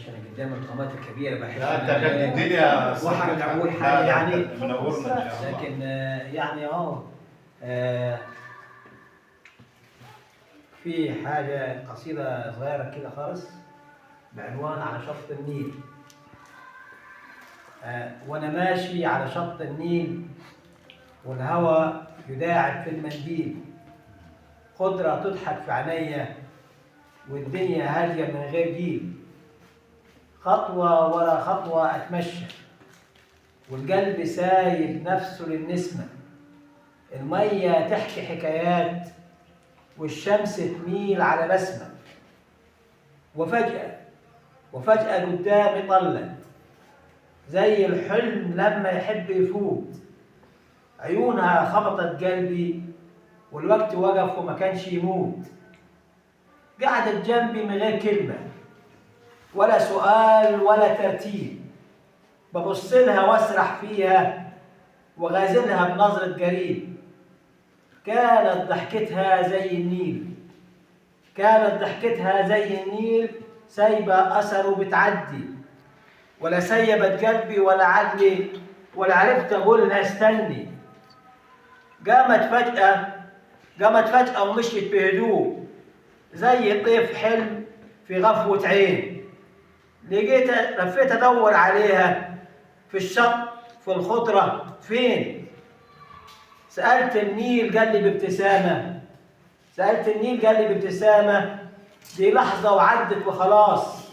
معلش انا قدام القامات الكبيره بحس لا انت كانت الدنيا واحد اقول حاجه يعني منورنا ان شاء الله. لكن يعني في حاجه قصيده صغيره كده خالص بعنوان على شط النيل. وانا ماشي على شط النيل والهوى يداعب في المنديل، خضره تضحك في عينيا والدنيا هاديه من غير جيل، خطوه ورا خطوه اتمشى والقلب سايب نفسه للنسمه، الميه تحكي حكايات والشمس تميل على بسمه، وفجأة قدامي طلت زي الحلم لما يحب يفوت، عيونها خبطت قلبي والوقت وقف وما كانش يموت، قعدت جنبي من غير كلمة ولا سؤال ولا ترتيب، ببص لها واسرح فيها وغازلها بنظرة قريب، كانت ضحكتها زي النيل، كانت ضحكتها زي النيل سايبة أثره بتعدي، ولا سيبت قلبي ولا عقلي ولا عرفت أقول لها استني، قامت فجأة ومشيت بهدوء زي طيف حلم في غفوة عين، لفيت أدور عليها في الشط في الخضرة فين، سألت النيل قال لي بابتسامة، سألت النيل قال لي بابتسامة دي لحظة وعدت وخلاص،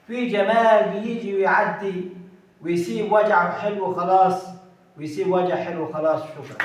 في جمال بيجي ويعدي ويسيب وجعه حلو خلاص، ويسيب وجع حلو خلاص. شكرا.